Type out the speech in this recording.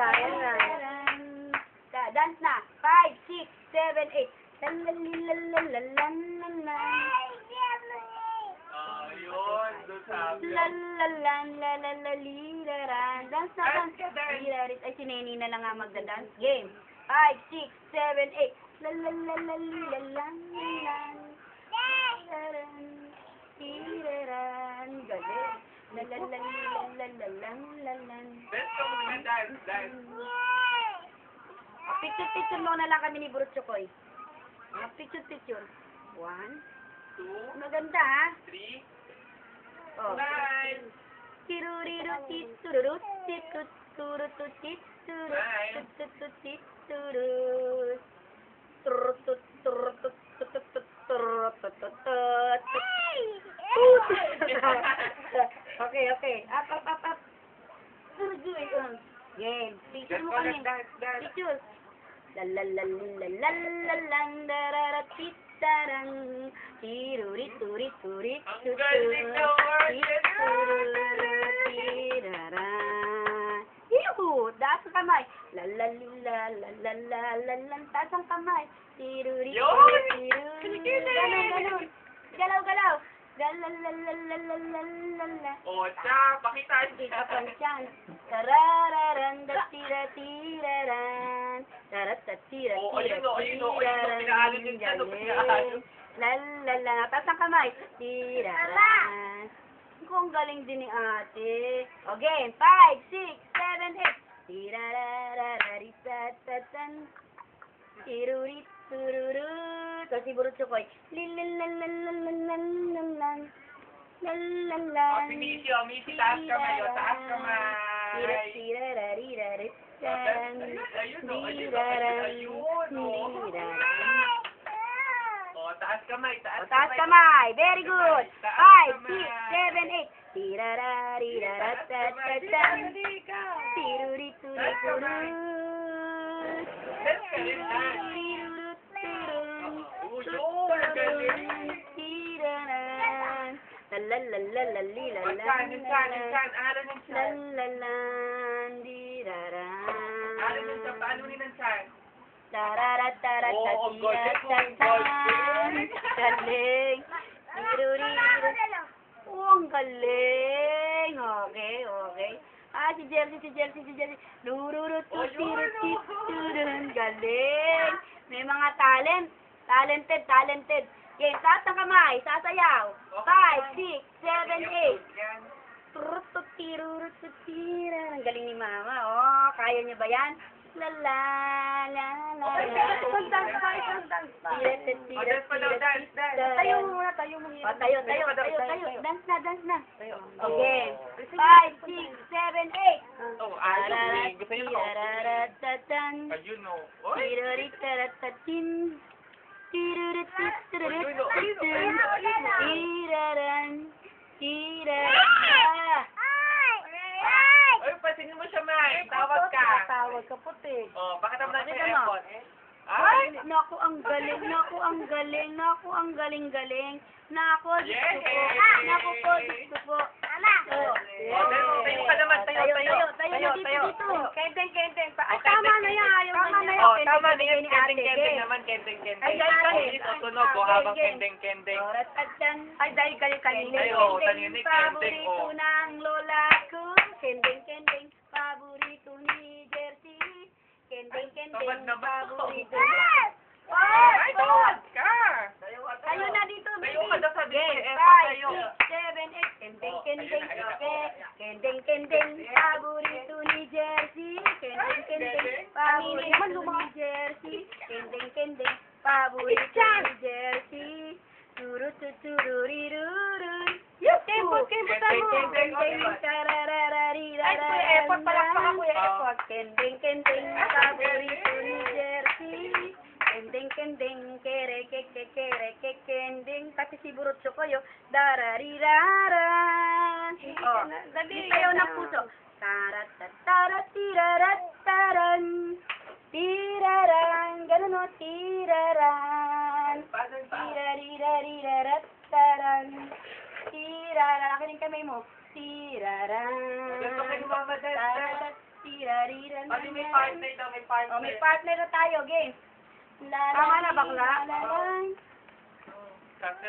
Ayan na. Dance na. 5, 6, 7, 8. Lalalilalalalalala. Yun, doon sabi. Lalalalalalalalalilaran. Dance na, dance. Lilarit. Ay, si Neni na lang nga magda-dance. Game. 5, 6, 7, 8. Lalalalalalalan. Tiraran. Galing. Lalalalalalalan. Dance ka muna, dance. Picture muna lang kami ni Burutsukoy. Picture. 1. 2, Maganda, ha? 3, Oh. 9. Tiruriru titururu tituturu tutituru tututituru Okay. Up. Game. Picture mo kami. Picture. Lalalalalalalalalalararatitarang tiruri-turi-turi Ang galing na word! Taas ang kamay. Lalalilalalalalalalan. Taas ang kamay. Tiruri-turi. Ganon. Galaw. Lalalalalalalalala. O, siya, pakitaan Kita siya. pang chance. Tarararan, tira-tiraran. Oh, ayun, pinaalon yung dyan, pinaalon. Lalala, taas ang kamay. Tiraran. Kung galing din ni ate. Okay, 5, 6, 7, 8. Tirararararitatatan. Tirurit-tururut. Tapos si Burutsukoy. Lilalalalalalalan. Lalalan. Missy, taas kamay, taas kamay. Tirararararitan. Ayun, Tiraran. O, taas kamay, Taas kamay. Very good. 5, 6, 7, 8. Tirarariraratatan. Tirurit-tururut. Tiraran. Lalalalalalilalan. Lalalan. Diraran. Paano ni Nansan? Tararataratan. Oo, Galing. Tiruriru. Ang galing. Okay. Si Jersey. Lururut-tururut-turun. Galing. May mga talented. Okay, taas ang kamay. Sasayaw. 5, 6, 7, 8. Turut-turut-turut-tira. Ang galing ni Mama. Oh, kaya niya ba yan? La. Tayo muna. Tayo. Dance na. Okay. 5, 6, 7, 8. Oh, ayun, gusto niyo ko. Tirararatan. Ayun, no. Oy! Tiruritaratatin. Tiruritaratatin. Tiraran. Oy, patingin mo siya, Mai. Tawag ka. Tawag ka puti. Oh, bakit naman Bakit sa ano? airport? Ay! Naku, ang galing. Naku, Yay! Gusto po. Oh, tayo ka naman, tayo. Tayo. Kendeng. Ay, Okay, tama na yan. Ayaw na yan. Oh, tama na yan. Ni ate, Kendeng game. naman, kendeng. Ay, Ay, galing. o tunog ko habang Game. kendeng. Oras at yan. Ay, dahil kanina. Ay, oh, taninig, kendeng, Paborito oh. ng lola ko. Kendeng. Paborito ni Jersey. Kendeng. Tamad naman. Paborito. Ay, tawad ka! Tayo na dito, baby. Tayo ka na sa Game. airport, 5, tayo. 6, 7, 8. Kendeng. Oh, ayun na. Okay. Kendeng. Paborito ni Jersey. Kendeng. Paborito ni Jersey. Kendeng. Paborito ni Jersey. Tururururirurun. Tempo tayo. Ay, kuya, airport pala pa ka, kuya, airport. Kendeng. Paborito ni Jersey. Kendeng. Kendeng. Kasi si Burutsukoy, darariraran. Oh, dali tayo ng puso. Taratataratirarataran. Tiraran. Ganun o, tiraran. Tirarirariraran. Tiraran. Akin yung kamay mo. Tiraran. Tirariran. Pati may partner daw, may partner. Oh, may partner na tayo, game. Tama na, bakla? Lalang. Kasi,